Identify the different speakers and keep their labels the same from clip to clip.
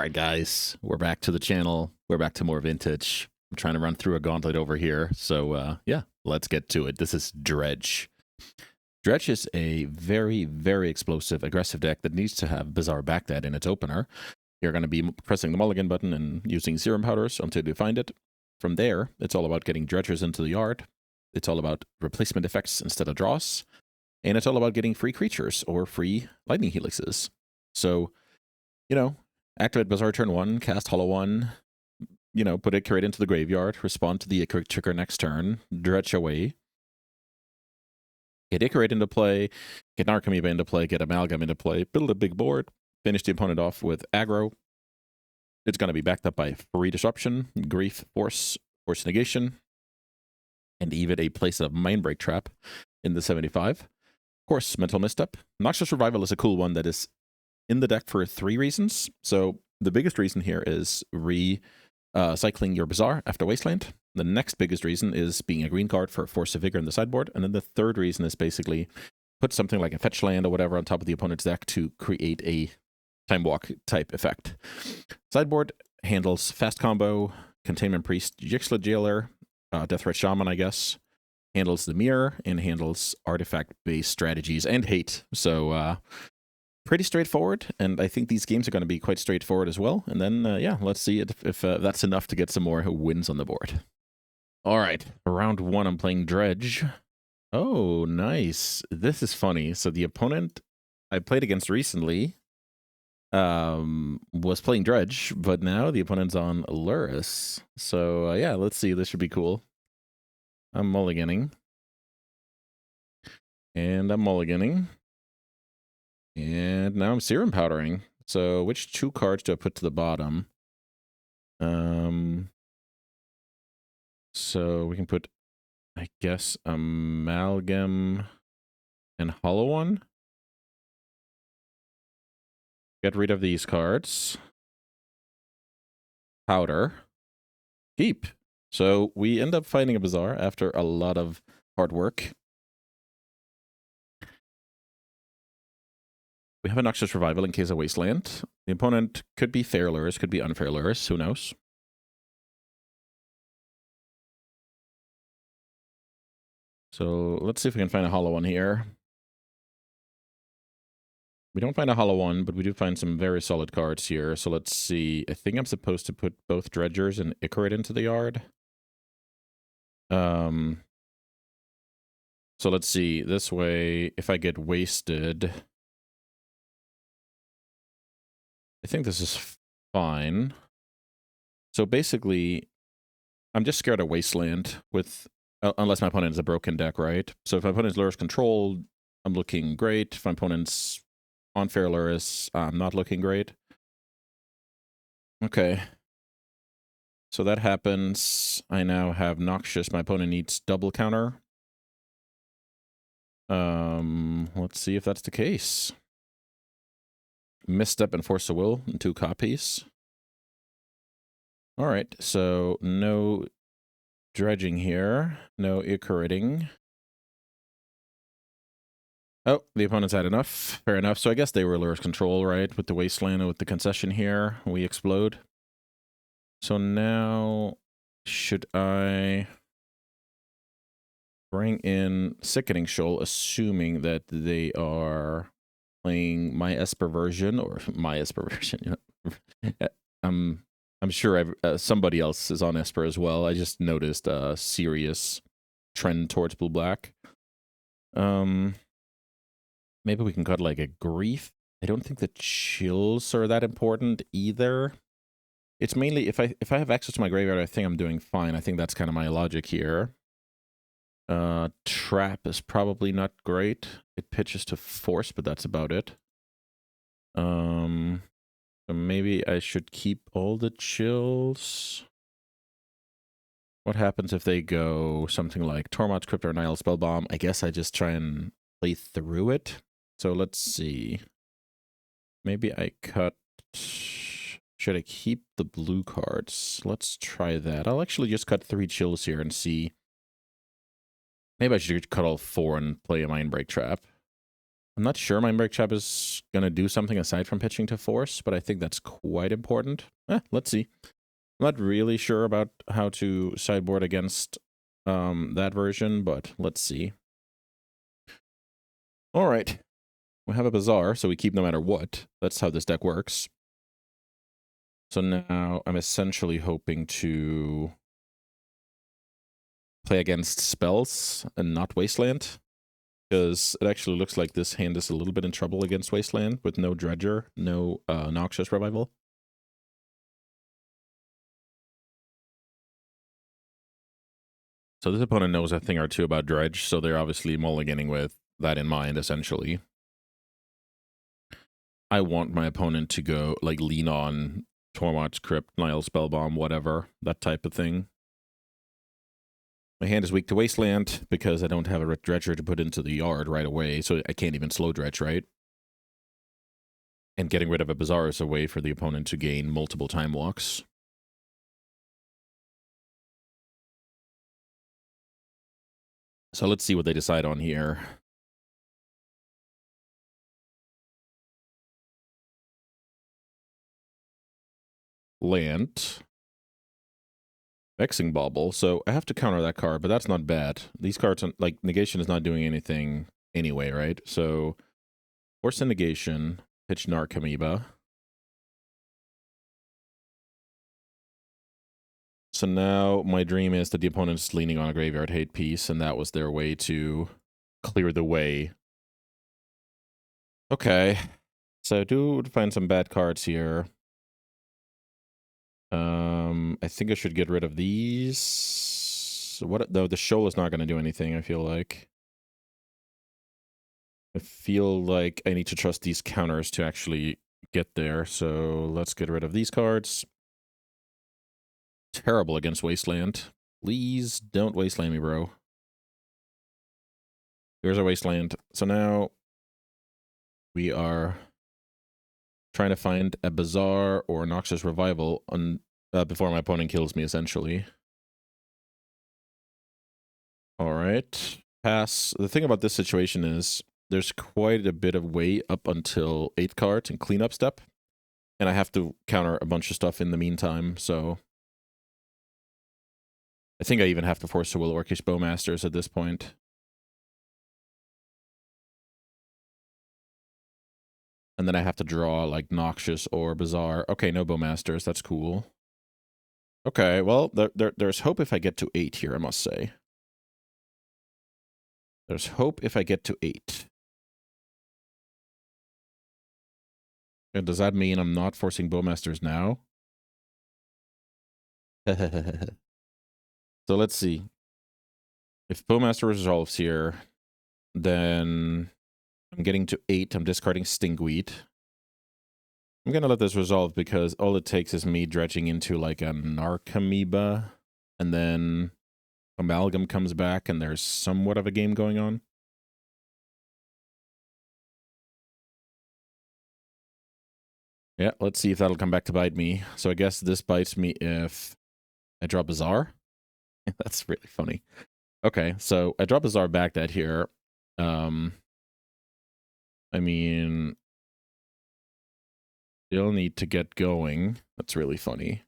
Speaker 1: Alright guys, we're back to the channel. We're back to more vintage. I'm trying to run through a gauntlet over here. So yeah, let's get to it. This is Dredge. Dredge is a very, very explosive, aggressive deck that needs to have Bizarre Backdat in its opener. You're going to be pressing the mulligan button and using serum powders until you find it. From there, it's all about getting dredgers into the yard. It's all about replacement effects instead of draws. And it's all about getting free creatures or free lightning helixes. So, you know, activate Bizarre turn 1, cast Hollow 1, put Icurate into the graveyard, respond to the Icurate trigger next turn, dredge away. Get Icurate into play, get Narcomoeba into play, get Amalgam into play, build a big board, finish the opponent off with aggro. It's going to be backed up by free disruption, grief, force negation, and even a place of Mindbreak Trap in the 75. Of course, Mental Misstep. Noxious Revival is a cool one that is in the deck for 3 reasons. So the biggest reason here is recycling your Bazaar after Wasteland. The next biggest reason is being a green card for Force of Vigor in the sideboard. And then the third reason is basically put something like a fetch land or whatever on top of the opponent's deck to create a Time Walk type effect. Sideboard handles Fast Combo, Containment Priest, Jixla Jailer, Death Threat Shaman, I guess. Handles the Mirror and handles artifact-based strategies and hate. So pretty straightforward, and I think these games are going to be quite straightforward as well. And then, yeah, let's see if that's enough to get some more wins on the board. All right, round 1, I'm playing Dredge. Oh, nice. This is funny. So the opponent I played against recently was playing Dredge, but now the opponent's on Luris. So, yeah, let's see. This should be cool. I'm mulliganing. And I'm mulliganing. And now I'm serum powdering. So which 2 cards do I put to the bottom? So we can put, I guess, Amalgam and Hollow 1. Get rid of these cards. Powder. Keep. So we end up finding a Bazaar after a lot of hard work. We have a Noxious Revival in case of Wasteland. The opponent could be fair Luris, could be unfair Luris, who knows? So let's see if we can find a Hollow 1 here. We don't find a Hollow 1, but we do find some very solid cards here. So let's see. I think I'm supposed to put both Dredgers and Icurate into the yard. So let's see. This way, if I get wasted, I think this is fine. So basically, I'm just scared of Wasteland with, unless my opponent is a broken deck, right? So if my opponent's Luris controlled, I'm looking great. If my opponent's unfair Luris, I'm not looking great. Okay. So that happens. I now have Noxious. My opponent needs double counter. Let's see if that's the case. Misstep and Force of Will in 2 copies. All right, so no dredging here. No Icurating. Oh, the opponent's had enough. Fair enough. So I guess they were Luris control, right? With the Wasteland and with the concession here, we explode. So now, should I bring in Sickening Shoal, assuming that they are playing my Esper version, or my Esper version? I'm sure somebody else is on Esper as well. I just noticed a serious trend towards blue-black. Maybe we can cut like a Grief. I don't think the chills are that important either. It's mainly, if I have access to my graveyard, I think I'm doing fine. I think that's kind of my logic here. Trap is probably not great. It pitches to Force, but that's about it. So maybe I should keep all the chills. What happens if they go something like Tormod's Crypt or Nile Spellbomb? I guess I just try and play through it. So let's see. Maybe I cut... Should I keep the blue cards? Let's try that. I'll actually just cut 3 chills here and see. Maybe I should cut all 4 and play a Mindbreak Trap. I'm not sure Mindbreak Trap is going to do something aside from pitching to Force, but I think that's quite important. Let's see. I'm not really sure about how to sideboard against that version, but let's see. All right. We have a Bazaar, so we keep no matter what. That's how this deck works. So now I'm essentially hoping to play against spells and not Wasteland, because it actually looks like this hand is a little bit in trouble against Wasteland with no Dredger, no Noxious Revival. So this opponent knows a thing or two about Dredge, so they're obviously mulliganing with that in mind, essentially. I want my opponent to go, like, lean on Tormod's Crypt, Nile Spellbomb, whatever, that type of thing. My hand is weak to Wasteland because I don't have a Dredger to put into the yard right away, so I can't even slow Dredge, right? And getting rid of a Bazaar is a way for the opponent to gain multiple time walks. So let's see what they decide on here. Land. Vexing Bauble. So I have to counter that card, but that's not bad. These cards, like, negation is not doing anything anyway, right? So Force and negation, pitch Narcomoeba. So now my dream is that the opponent's leaning on a Graveyard Hate piece, and that was their way to clear the way. Okay. So I do find some bad cards here. I think I should get rid of these. What though? The shoal is not going to do anything, I feel like. I feel like I need to trust these counters to actually get there. So let's get rid of these cards. Terrible against Wasteland. Please don't Wasteland me, bro. Here's our Wasteland. So now we are trying to find a Bazaar or Noxious Revival on, before my opponent kills me, essentially. All right. Pass. The thing about this situation is there's quite a bit of way up until 8 cards and cleanup step. And I have to counter a bunch of stuff in the meantime, so I think I even have to force a Will Orcish Bowmasters at this point. And then I have to draw, like, Noxious or Bazaar. Okay, no Bowmasters. That's cool. Okay, well, there's hope if I get to 8 here, I must say. There's hope if I get to 8. And does that mean I'm not forcing Bowmasters now? So let's see. If Bowmaster resolves here, then I'm getting to 8. I'm discarding Stinkweed. I'm going to let this resolve because all it takes is me dredging into, like, a Narcomoeba, and then Amalgam comes back and there's somewhat of a game going on. Yeah, let's see if that'll come back to bite me. So I guess this bites me if I draw Bazaar. That's really funny. Okay, so I draw Bazaar back that here. I mean, you'll need to get going. That's really funny.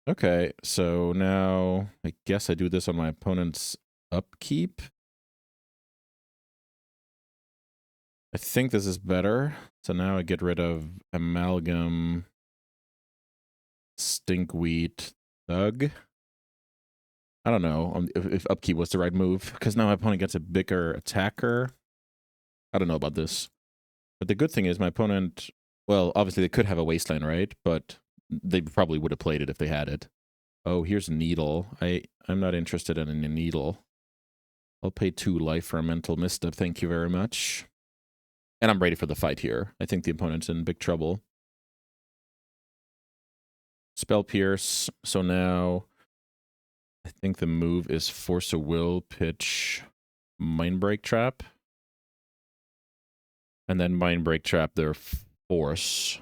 Speaker 1: Okay, so now I guess I do this on my opponent's upkeep. I think this is better. So now I get rid of Amalgam, Stinkweed, Thug. I don't know if upkeep was the right move, because now my opponent gets a bigger attacker. I don't know about this. But the good thing is my opponent, well, obviously they could have a Wasteland, right? But they probably would have played it if they had it. Oh, here's Needle. I'm not interested in a Needle. I'll pay 2 life for a Mental Misstep, thank you very much. And I'm ready for the fight here. I think the opponent's in big trouble. Spell Pierce. So now I think the move is Force a Will, pitch Mindbreak Trap. And then Mindbreak Trap their Force.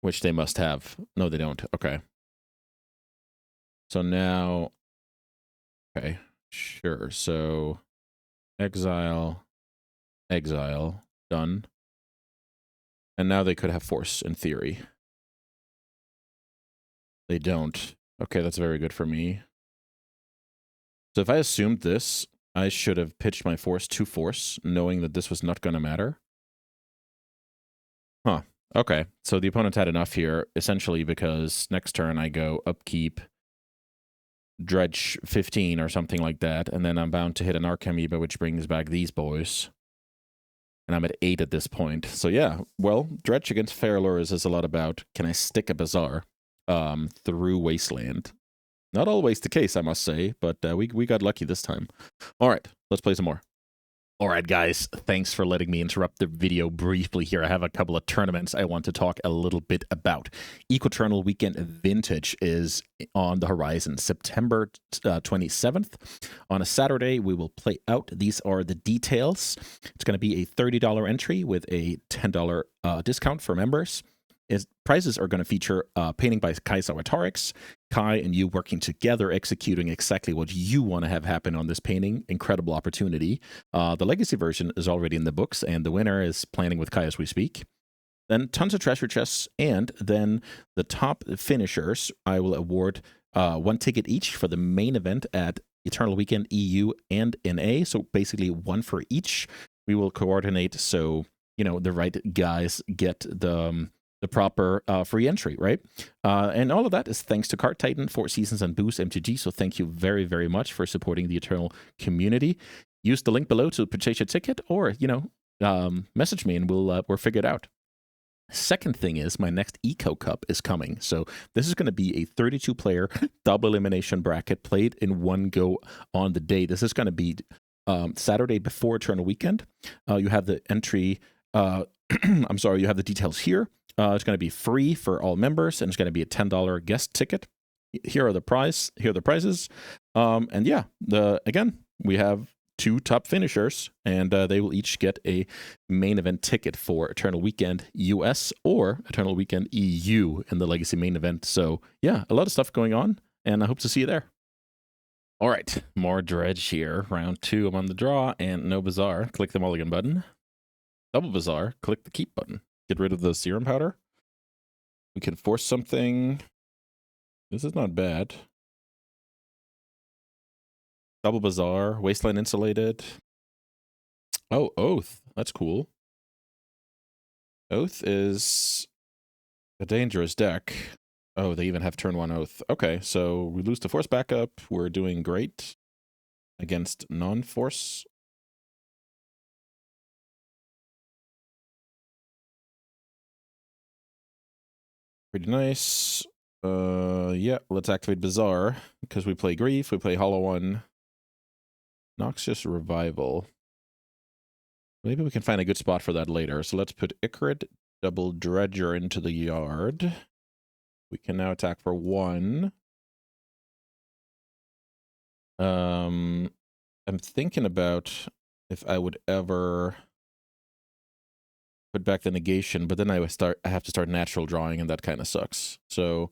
Speaker 1: Which they must have. No, they don't. Okay. So now... Okay, sure. So exile, exile, done. And now they could have force, in theory. They don't. Okay, that's very good for me. So if I assumed this, I should have pitched my force to force, knowing that this was not going to matter. Huh. Okay, so the opponent had enough here, essentially because next turn I go upkeep, Dredge 15 or something like that, and then I'm bound to hit an Archamoeba, which brings back these boys. And I'm at 8 at this point. So yeah, well, Dredge against Fair Luris is a lot about, can I stick a Bazaar through Wasteland? Not always the case, I must say, but we got lucky this time. All right, let's play some more. All right, guys, thanks for letting me interrupt the video briefly here. I have a couple of tournaments I want to talk a little bit about. Equiternal Weekend Vintage is on the horizon, September 27th. On a Saturday, we will play out. These are the details. It's going to be a $30 entry with a $10 discount for members. Prizes are going to feature painting by Kai Sawatarix, Kai and you working together, executing exactly what you want to have happen on this painting. Incredible opportunity. The Legacy version is already in the books, and the winner is planning with Kai as we speak. Then tons of treasure chests, and then the top finishers, I will award 1 ticket each for the main event at Eternal Weekend EU and NA, so basically 1 for each. We will coordinate so, you know, the right guys get the proper free entry, right? And all of that is thanks to Card Titan, 4 Seasons, and Boost MTG. So thank you very, very much for supporting the Eternal community. Use the link below to purchase your ticket, or, you know, message me and we'll figure it out. Second thing is my next Eco Cup is coming. So this is going to be a 32-player double elimination bracket played in one go on the day. This is going to be Saturday before Eternal Weekend. You have the entry... I'm sorry, you have the details here. It's going to be free for all members, and it's going to be a $10 guest ticket. Here are the prizes. And yeah, again, we have 2 top finishers, and they will each get a main event ticket for Eternal Weekend US or Eternal Weekend EU in the Legacy main event. So yeah, a lot of stuff going on, and I hope to see you there. All right, more Dredge here. Round 2, I'm on the draw, and no Bazaar. Click the mulligan button. Double Bazaar, click the keep button. Get rid of the serum powder. We can force something. This is not bad. Double Bazaar, Wasteland insulated. Oh, Oath. That's cool. Oath is a dangerous deck. Oh, they even have turn 1 Oath. Okay, so we lose the force backup. We're doing great against non-force. Pretty nice. Yeah, let's activate Bazaar because we play Grief, we play Hollow One. Noxious Revival. Maybe we can find a good spot for that later. So let's put Icarid, double Dredger into the yard. We can now attack for 1. I'm thinking about if I would ever put back the negation, but then I have to start natural drawing, and that kind of sucks. So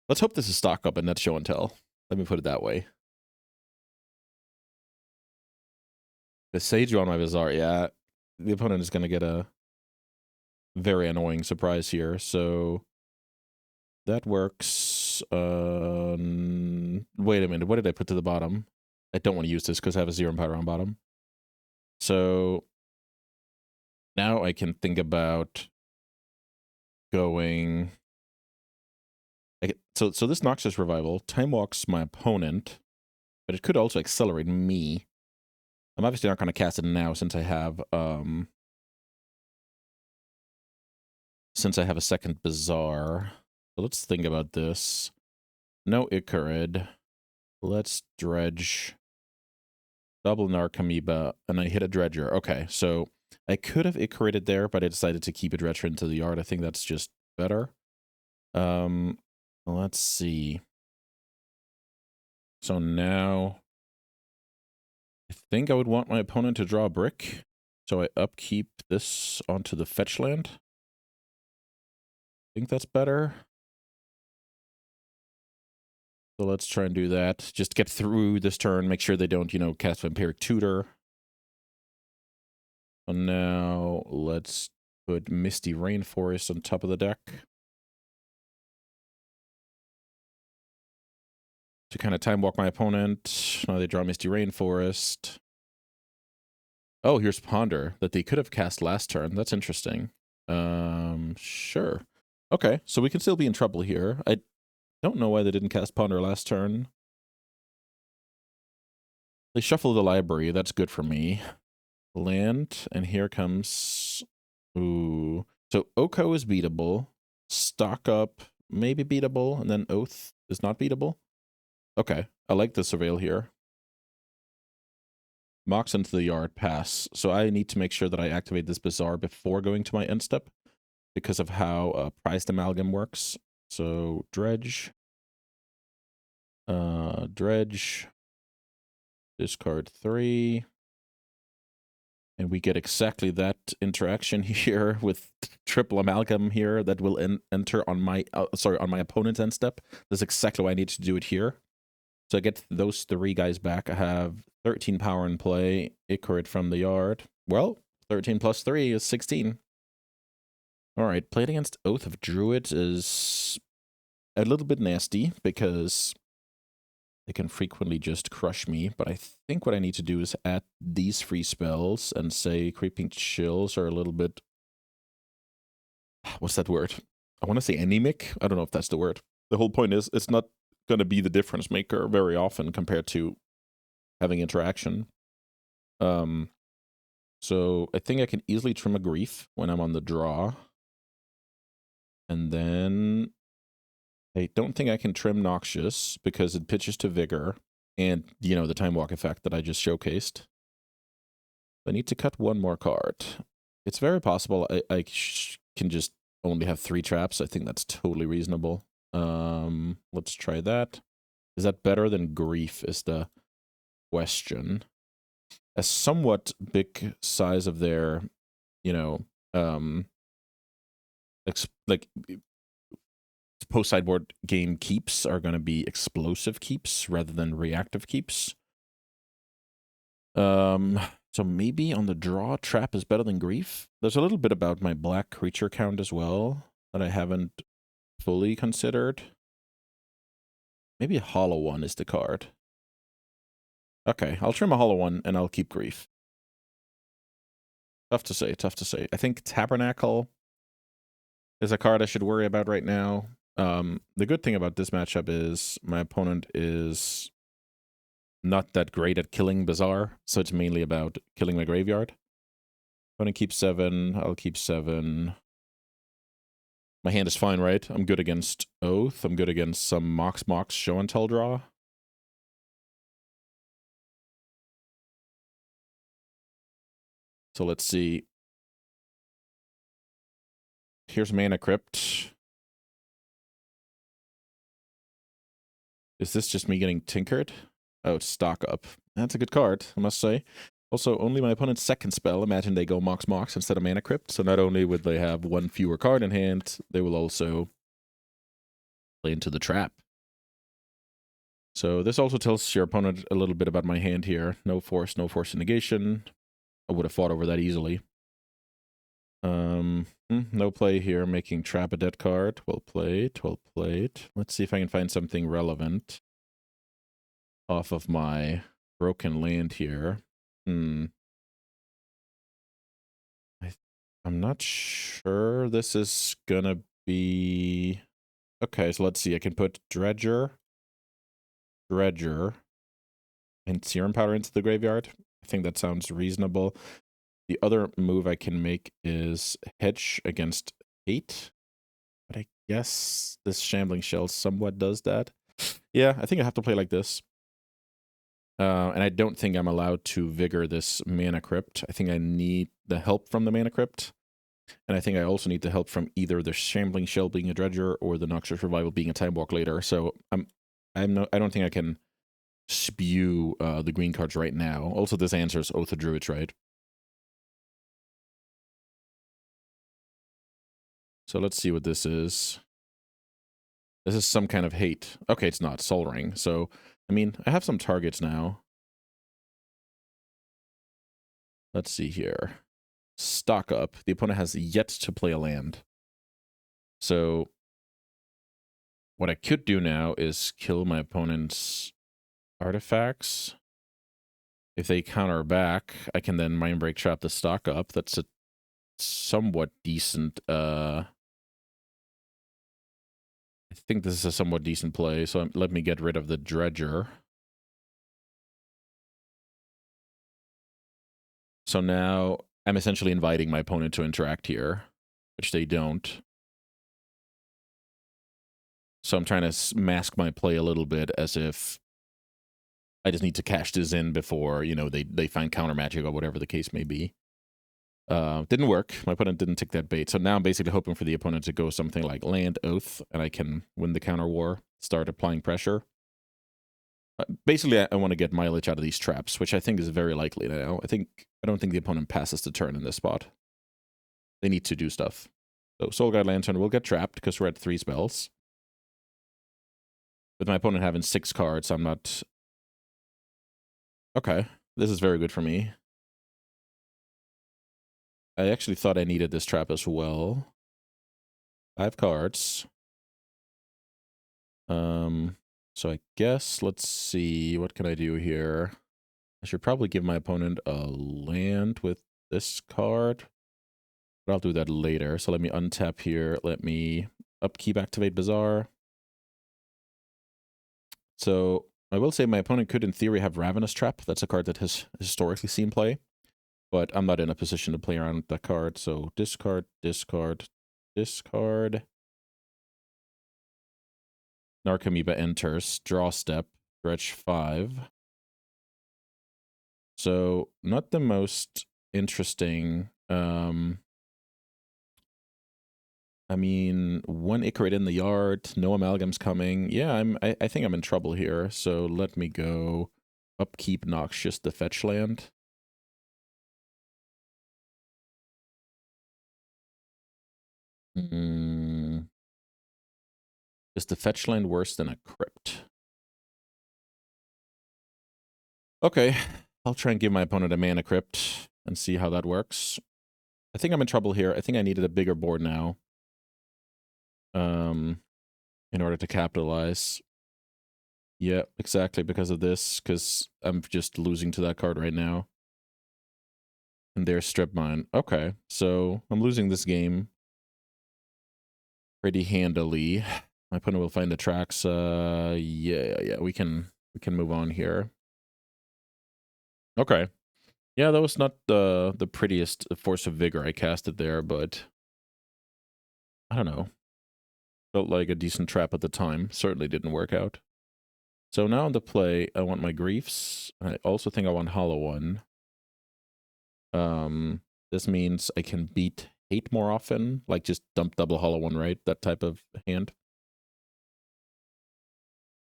Speaker 1: let's hope this is stock up and that's show and tell. Let me put it that way. The Sage on my Bazaar, yeah. The opponent is going to get a very annoying surprise here, so that works. Wait a minute, what did I put to the bottom? I don't want to use this because I have a Zero Power on bottom. So now I can think about going... So this Noxious Revival time walks my opponent, but it could also accelerate me. I'm obviously not going to cast it now since I have a second Bazaar. So let's think about this. No Icarid. Let's Dredge. Double Narcomoeba, and I hit a Dredger. Okay, so I could have Icarided there, but I decided to keep a Dredger into the yard. I think that's just better. Let's see. So now I think I would want my opponent to draw a brick. So I upkeep this onto the fetch land. I think that's better. So let's try and do that. Just get through this turn, make sure they don't, you know, cast Vampiric Tutor. So now let's put Misty Rainforest on top of the deck to kind of time walk my opponent. Now they draw Misty Rainforest. Oh, here's Ponder that they could have cast last turn. That's interesting. Sure. Okay, so we can still be in trouble here. I don't know why they didn't cast Ponder last turn. They shuffle the library. That's good for me. Land, and here comes... Ooh. So Oko is beatable. Stock Up, maybe beatable, and then Oath is not beatable. Okay, I like the Surveil here. Mox into the yard, pass. So I need to make sure that I activate this Bazaar before going to my end step because of how Prized Amalgam works. So Dredge. Dredge. Discard 3. And we get exactly that interaction here with triple amalgam here that will enter on my on my opponent's end step. That's exactly why I need to do it here. So I get those 3 guys back. I have 13 power in play. Ichorid from the yard. Well, 13 plus 3 is 16. All right, played against Oath of Druids is a little bit nasty because they can frequently just crush me, but I think what I need to do is add these free spells and say Creeping Chills are a little bit... What's that word? I want to say anemic. I don't know if that's the word. The whole point is it's not going to be the difference maker very often compared to having interaction. So I think I can easily trim a Grief when I'm on the draw. And then I don't think I can trim Noxious because it pitches to Vigor and, you know, the Time Walk effect that I just showcased. I need to cut one more card. It's very possible I can just only have 3 traps. I think that's totally reasonable. Let's try that. Is that better than Grief is the question. A somewhat big size of their, you know, like post-sideboard game keeps are going to be explosive keeps rather than reactive keeps. So maybe on the draw, Trap is better than Grief. There's a little bit about my black creature count as well that I haven't fully considered. Maybe a Hollow One is the card. Okay, I'll trim a Hollow One and I'll keep Grief. Tough to say, tough to say. I think Tabernacle is a card I should worry about right now. The good thing about this matchup is my opponent is not that great at killing Bazaar, so it's mainly about killing my graveyard. Opponent keeps 7, I'll keep 7. My hand is fine, right? I'm good against Oath, I'm good against some Mox Show and Tell draw. So let's see. Here's Mana Crypt. Is this just me getting tinkered? Oh, it's Stock Up. That's a good card, I must say. Also, only my opponent's second spell. Imagine they go Mox instead of Mana Crypt. So not only would they have 1 fewer card in hand, they will also play into the trap. So this also tells your opponent a little bit about my hand here. No force and negation. I would have fought over that easily. No play here, making trap a dead card. Well played, well played. Let's see if I can find something relevant off of my broken land here. I'm not sure this is gonna be... Okay, so let's see. I can put Dredger, and Serum Powder into the graveyard. I think that sounds reasonable. The other move I can make is hedge against 8. But I guess this Shambling Shell somewhat does that. Yeah, I think I have to play like this. And I don't think I'm allowed to Vigor this Mana Crypt. I think I need the help from the Mana Crypt. And I think I also need the help from either the Shambling Shell being a Dredger or the Noxious Revival being a Time Walk later. So I don't think I can spew the green cards right now. Also, this answers Oath of Druids, right? So let's see what this is. This is some kind of hate. Okay, it's not. Sol Ring. So, I mean, I have some targets now. Let's see here. stock up. The opponent has yet to play a land. So what I could do now is kill my opponent's artifacts. If they counter back, I can then Mindbreak Trap the stock up. That's a somewhat decent... I think this is a somewhat decent play, so let me get rid of the Dredger. So now I'm essentially inviting my opponent to interact here, which they don't. So I'm trying to mask my play a little bit as if I just need to cash this in before, you know, they find counter magic or whatever the case may be. Didn't work. My opponent didn't take that bait. So now I'm basically hoping for the opponent to go something like land, oath, and I can win the counter war, start applying pressure. Basically, I want to get mileage out of these traps, which I think is very likely now. I don't think the opponent passes the turn in this spot. They need to do stuff. So Soul Guide Lantern will get trapped because we're at 3 spells. With my opponent having 6 cards, I'm not... Okay, this is very good for me. I actually thought I needed this trap as well. 5 cards. So I guess, let's see, what can I do here? I should probably give my opponent a land with this card. But I'll do that later. So let me untap here. Let me upkeep activate Bazaar. So I will say my opponent could, in theory, have Ravenous Trap. That's a card that has historically seen play. But I'm not in a position to play around with that card. So discard, discard, discard. Narcomoeba enters. Draw step. Dredge 5. So not the most interesting. I mean, 1 Ichorid in the yard, no Amalgam's coming. Yeah, I think I'm in trouble here. So let me go upkeep Noxious the fetch land. Is the fetch land worse than a crypt? Okay, I'll try and give my opponent a mana crypt and see how that works. I think I'm in trouble here. I think I needed a bigger board now. In order to capitalize. Yeah, exactly, because of this, because I'm just losing to that card right now. And there's Strip Mine. Okay, so I'm losing this game pretty handily. My opponent will find the tracks. Yeah, we can move on here. Okay. Yeah, that was not the prettiest Force of Vigor I casted there, but I don't know. Felt like a decent trap at the time. Certainly didn't work out. So now on the play, I want my Griefs. I also think I want Hollow One. This means I can beat Hate more often, like just dump double Hollow One, right? That type of hand.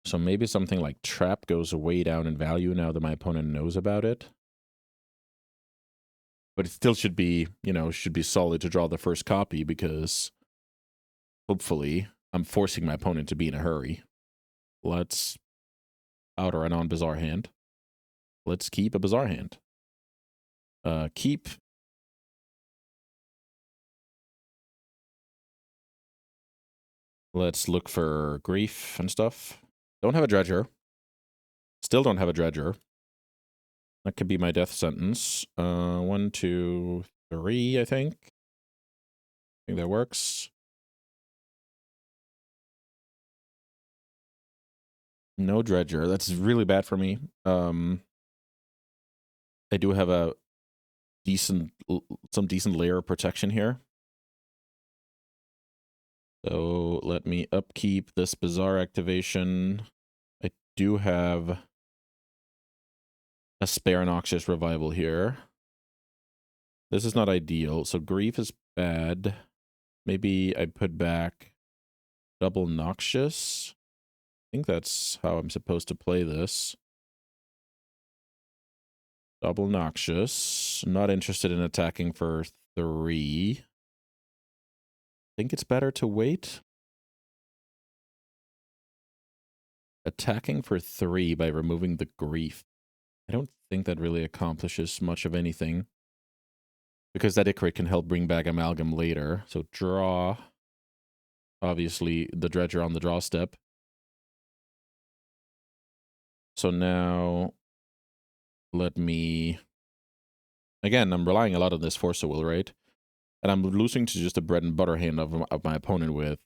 Speaker 1: So maybe something like Trap goes way down in value now that my opponent knows about it. But it still should be, you know, should be solid to draw the first copy because hopefully I'm forcing my opponent to be in a hurry. Let's outer a non-bizarre hand. Let's keep a bizarre hand. Keep. Let's look for grief and stuff. Don't have a dredger. Still don't have a dredger. That could be my death sentence. 1, 2, 3, I think. I think that works. No dredger. That's really bad for me. I do have a some decent layer of protection here. So let me upkeep this bizarre activation. I do have a spare Noxious Revival here. This is not ideal. So Grief is bad. Maybe I put back double Noxious. I think that's how I'm supposed to play this. Double Noxious. Not interested in attacking for 3. Think it's better to wait. Attacking for 3 by removing the Grief. I don't think that really accomplishes much of anything. because that Ichorate can help bring back Amalgam later. So draw, obviously, the Dredger on the draw step. So now, let me... Again, I'm relying a lot on this Force of Will, right? And I'm losing to just a bread and butter hand of my opponent with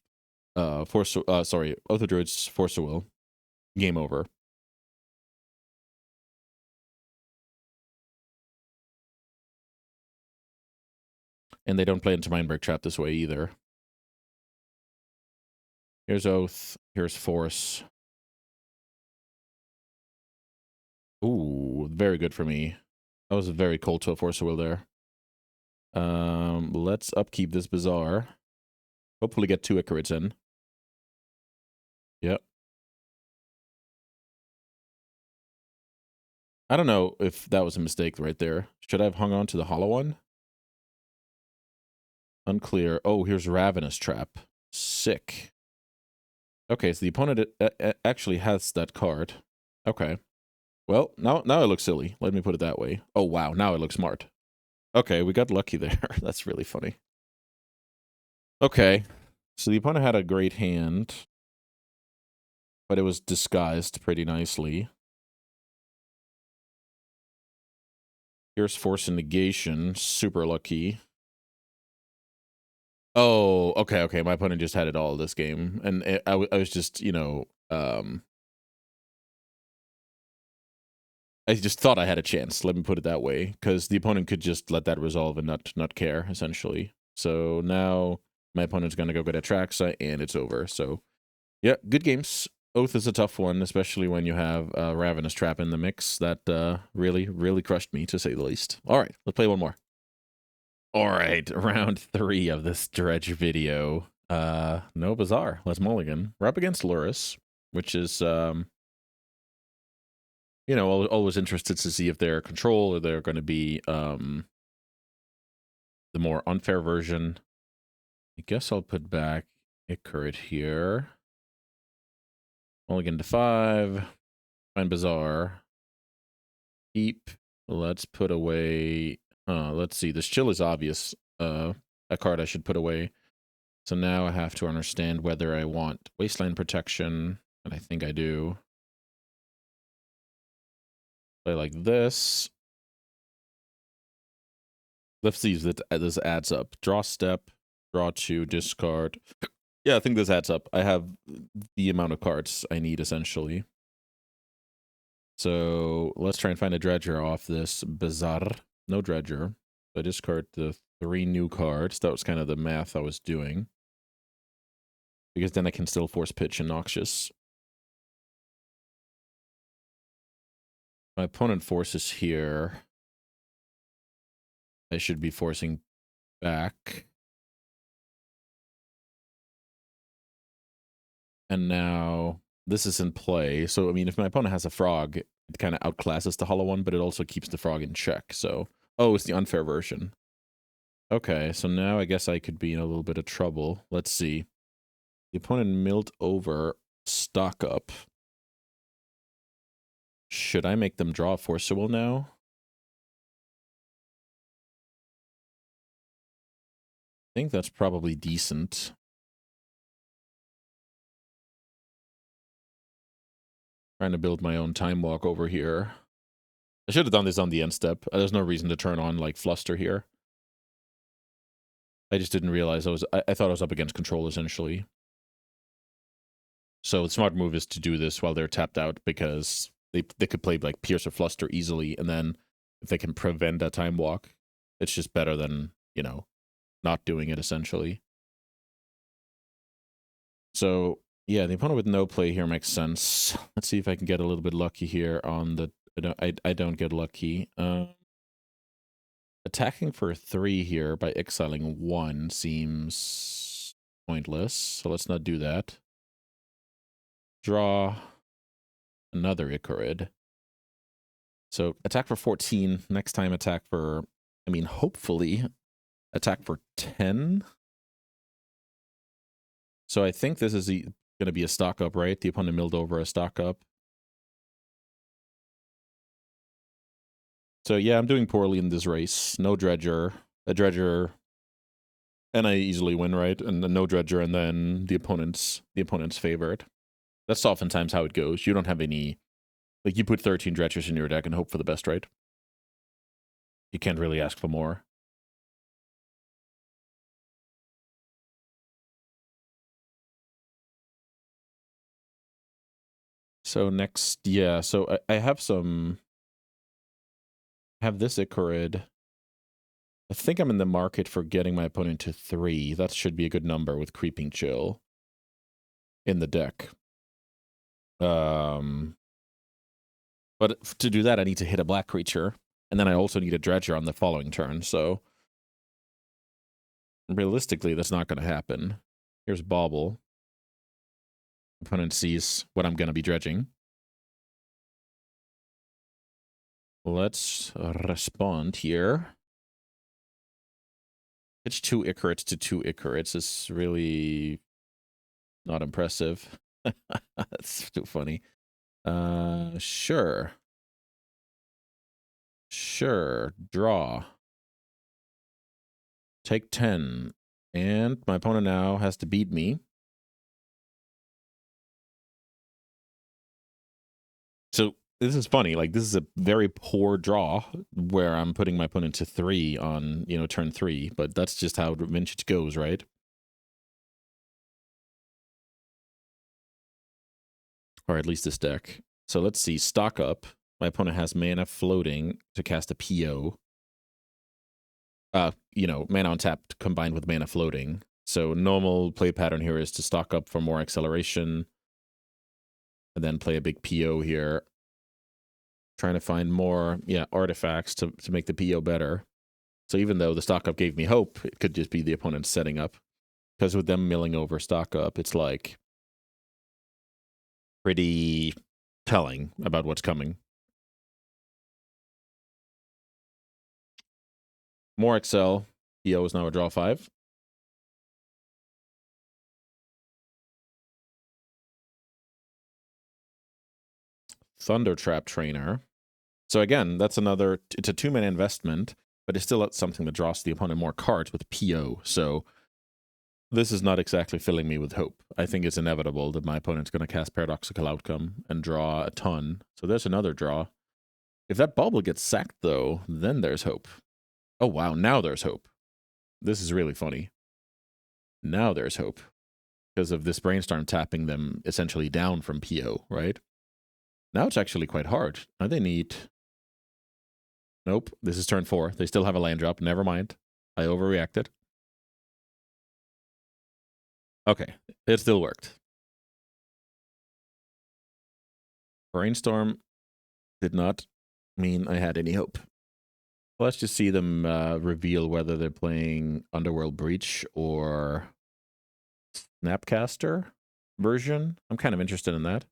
Speaker 1: Oath of Druids, Force of Will. Game over. And they don't play into Mindbreak Trap this way either. Here's Oath. Here's Force. Ooh, very good for me. That was very cold to a Force of Will there. Let's upkeep this Bazaar. Hopefully get 2 Ichorites in. Yep. I don't know if that was a mistake right there. Should I have hung on to the hollow one? Unclear. Oh, here's Ravenous Trap. Sick. Okay, so the opponent actually has that card. Okay. Well, now it looks silly. Let me put it that way. Oh, wow. Now it looks smart. Okay, we got lucky there. That's really funny. Okay. So the opponent had a great hand, but it was disguised pretty nicely. Here's Force and Negation. Super lucky. Oh, okay. My opponent just had it all this game. And I was just, you know... I just thought I had a chance, let me put it that way, because the opponent could just let that resolve and not care, essentially. So now my opponent's going to go get Atraxa, and it's over. So, yeah, good games. Oath is a tough one, especially when you have Ravenous Trap in the mix. That really crushed me, to say the least. All right, let's play one more. All right, round 3 of this Dredge video. No Bazaar. Let's mulligan. We're up against Luris, which is... you know, always interested to see if they're control or they're going to be the more unfair version. I guess I'll put back Ichorate here. Mulligan to 5. Find Bazaar. Keep. Let's put away... let's see. This Chill is obvious. A card I should put away. So now I have to understand whether I want Wasteland Protection. And I think I do. Play like this. Let's see if this adds up. Draw step, draw 2, discard. Yeah, I think this adds up. I have the amount of cards I need, essentially. So let's try and find a Dredger off this Bazaar. No Dredger. I discard the 3 new cards. That was kind of the math I was doing. Because then I can still force pitch and Noxious. My opponent forces here. I should be forcing back. And now this is in play. So, I mean, if my opponent has a frog, it kind of outclasses the hollow one, but it also keeps the frog in check. So, oh, it's the unfair version. Okay, so now I guess I could be in a little bit of trouble. Let's see. The opponent milled over stock up. Should I make them draw a Force of Will now? I think that's probably decent. Trying to build my own time walk over here. I should have done this on the end step. There's no reason to turn on, like, Fluster here. I just didn't realize I thought I was up against control, essentially. So the smart move is to do this while they're tapped out, because they could play, like, Pierce or Fluster easily, and then if they can prevent a time walk, it's just better than, you know, not doing it, essentially. So, yeah, the opponent with no play here makes sense. Let's see if I can get a little bit lucky here on the... I don't get lucky. Attacking for 3 here by exiling 1 seems pointless, so let's not do that. Draw another Ichorid. So attack for 14. Next time attack for... I mean, hopefully attack for 10. So I think this is going to be a stock up, right? The opponent milled over a stock up. So yeah, I'm doing poorly in this race. No Dredger. a dredger, and I easily win, right? And no dredger, and then the opponent's favored. That's oftentimes how it goes. You don't have any, like, you put 13 dredgers in your deck and hope for the best, right? You can't really ask for more. So next, yeah, so I have some, have this Icarid. I think I'm in the market for getting my opponent to 3. That should be a good number with Creeping Chill in the deck. But to do that, I need to hit a black creature, and then I also need a dredger on the following turn, so realistically, that's not going to happen. Here's Bauble. Opponent sees what I'm going to be dredging. Let's respond here. Pitch 2 Icarids to 2 Icarids is really not impressive. That's too funny. Sure. Sure. Draw. Take 10. And my opponent now has to beat me. So this is funny. Like, this is a very poor draw where I'm putting my opponent to 3 on, you know, turn 3. But that's just how vintage goes, right? Or at least this deck. So let's see. Stock up. My opponent has mana floating to cast a PO. You know, mana untapped combined with mana floating. So normal play pattern here is to stock up for more acceleration. And then play a big PO here. Trying to find more, yeah, artifacts to make the PO better. So even though the stock up gave me hope, it could just be the opponent's setting up. Because with them milling over stock up, it's like pretty telling about what's coming. More Excel. PO is now a draw 5. Thunder Trap Trainer. So again, that's another, it's a 2-mana investment, but it's still something that draws the opponent more cards with PO. So this is not exactly filling me with hope. I think it's inevitable that my opponent's going to cast Paradoxical Outcome and draw a ton. So there's another draw. If that Bauble gets sacked, though, then there's hope. Oh, wow, now there's hope. This is really funny. Now there's hope. Because of this Brainstorm tapping them essentially down from PO, right? Now it's actually quite hard. Now they need... Nope, this is turn 4. They still have a land drop. Never mind. I overreacted. Okay, it still worked. Brainstorm did not mean I had any hope. Let's just see them reveal whether they're playing Underworld Breach or Snapcaster version. I'm kind of interested in that.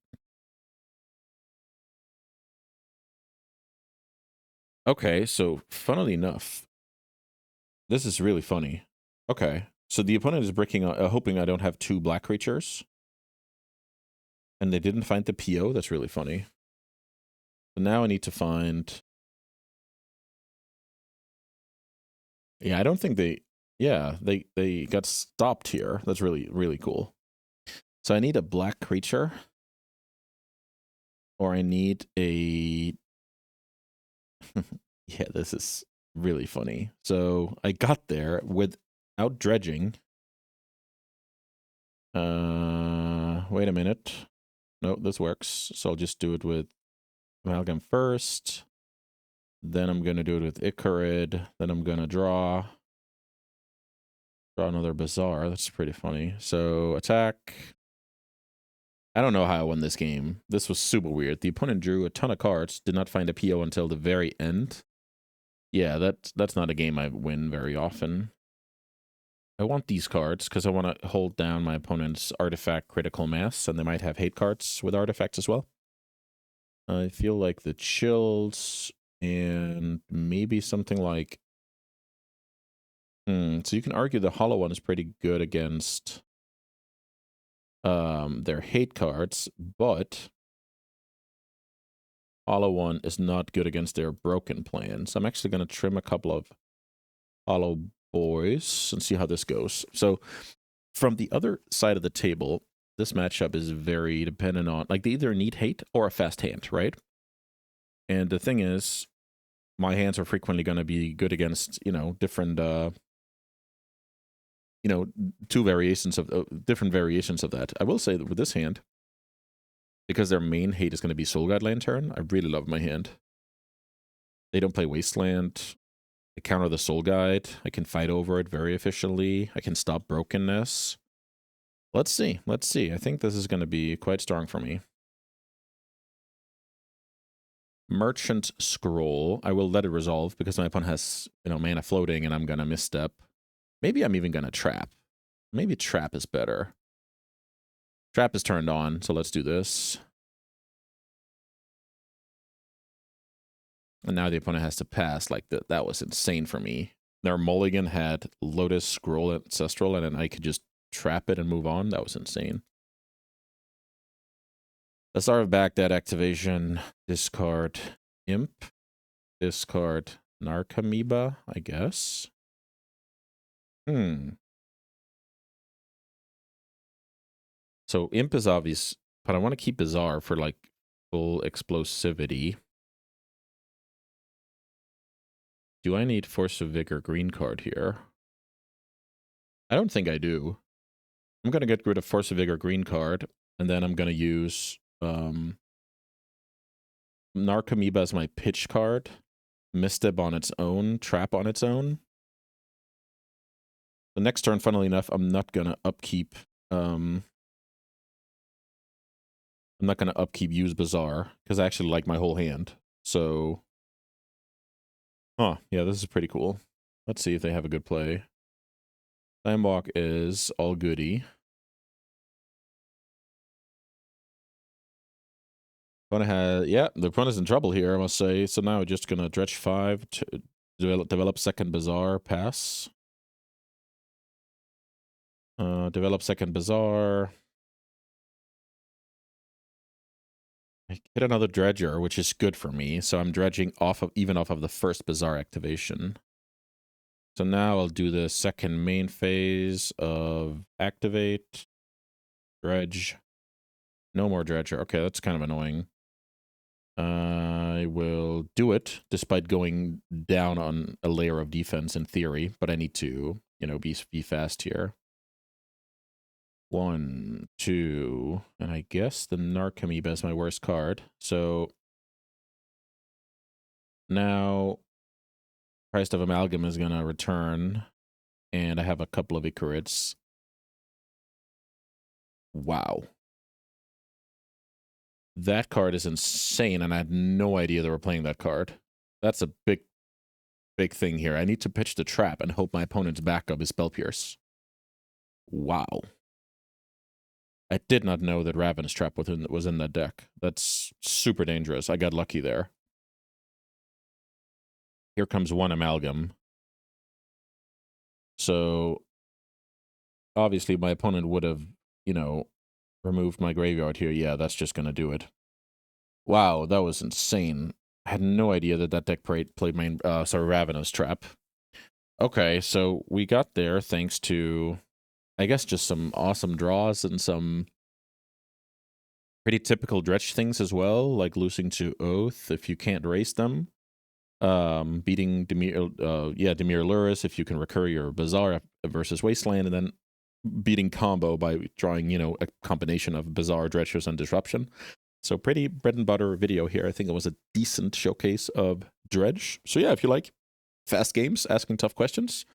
Speaker 1: Okay, so funnily enough, this is really funny. Okay, so the opponent is breaking, hoping I don't have 2 black creatures. And they didn't find the PO? That's really funny. So now I need to find... Yeah, I don't think they... Yeah, they got stopped here. That's really, really cool. So I need a black creature. Or I need a... Yeah, this is really funny. So I got there without dredging. Wait a minute. No, this works. So I'll just do it with Amalgam first. Then I'm going to do it with Icarid. Then I'm going to draw another Bazaar. That's pretty funny. So attack. I don't know how I won this game. This was super weird. The opponent drew a ton of cards, did not find a PO until the very end. Yeah, that's not a game I win very often. I want these cards because I want to hold down my opponent's artifact critical mass, and they might have hate cards with artifacts as well. I feel like the chills and maybe something like... So you can argue the hollow one is pretty good against their hate cards, but hollow one is not good against their broken plans. I'm actually going to trim a couple of Hollow Boys and see how this goes. So from the other side of the table, this matchup is very dependent on, like, they either need hate or a fast hand, right? And the thing is, my hands are frequently going to be good against, you know, different, you know, different variations of that. I will say that with this hand, because their main hate is going to be Soul Guide Lantern, I really love my hand. They don't play Wasteland. I counter the Soul Guide. I can fight over it very efficiently. I can stop brokenness. Let's see. Let's see. I think this is going to be quite strong for me. Merchant Scroll. I will let it resolve because my opponent has, you know, mana floating and I'm going to misstep. Maybe I'm even going to trap. Maybe trap is better. Trap is turned on, so let's do this. And now the opponent has to pass. Like, that was insane for me. Their mulligan had Lotus, Scroll, Ancestral, and then I could just trap it and move on. That was insane. Let's start with back that activation. Discard Imp. Discard Narcomoeba, I guess. So Imp is obvious, but I want to keep Bizarre for, like, full explosivity. Do I need Force of Vigor green card here? I don't think I do. I'm going to get rid of Force of Vigor green card, and then I'm going to use Narcomoeba as my pitch card, Misstep on its own, Trap on its own. The next turn, funnily enough, I'm not going to upkeep... I'm not going to upkeep Use Bizarre, because I actually like my whole hand. So... Huh, yeah, this is pretty cool. Let's see if they have a good play. Timewalk is all goody. Yeah, the opponent's in trouble here, I must say. So now we're just going to Dredge 5 to develop second Bizarre, pass. Develop second Bizarre. I get another Dredger, which is good for me. So I'm dredging even off of the first Bizarre activation. So now I'll do the second main phase of activate, Dredge. No more Dredger. Okay, that's kind of annoying. I will do it, despite going down on a layer of defense in theory, but I need to, you know, be fast here. 1, 2, and I guess the Narcomoeba is my worst card. So now Christ of Amalgam is going to return, and I have a couple of Icarids. Wow. That card is insane, and I had no idea they were playing that card. That's a big thing here. I need to pitch the trap and hope my opponent's backup is Spell Pierce. Wow. I did not know that Ravenous Trap was in that deck. That's super dangerous. I got lucky there. Here comes one Amalgam. So, obviously, my opponent would have, you know, removed my graveyard here. Yeah, that's just going to do it. Wow, that was insane. I had no idea that that deck played Ravenous Trap. Okay, so we got there thanks to, I guess, just some awesome draws and some pretty typical Dredge things as well, like losing to Oath if you can't race them. Beating Dimir Luris if you can recur your Bizarre versus Wasteland, and then beating combo by drawing, you know, a combination of Bizarre, Dredgers, and Disruption. So pretty bread and butter video here. I think it was a decent showcase of Dredge. So yeah, if you like fast games, asking tough questions,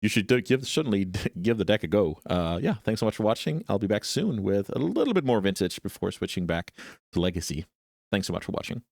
Speaker 1: you should certainly give the deck a go. Yeah, thanks so much for watching. I'll be back soon with a little bit more vintage before switching back to Legacy. Thanks so much for watching.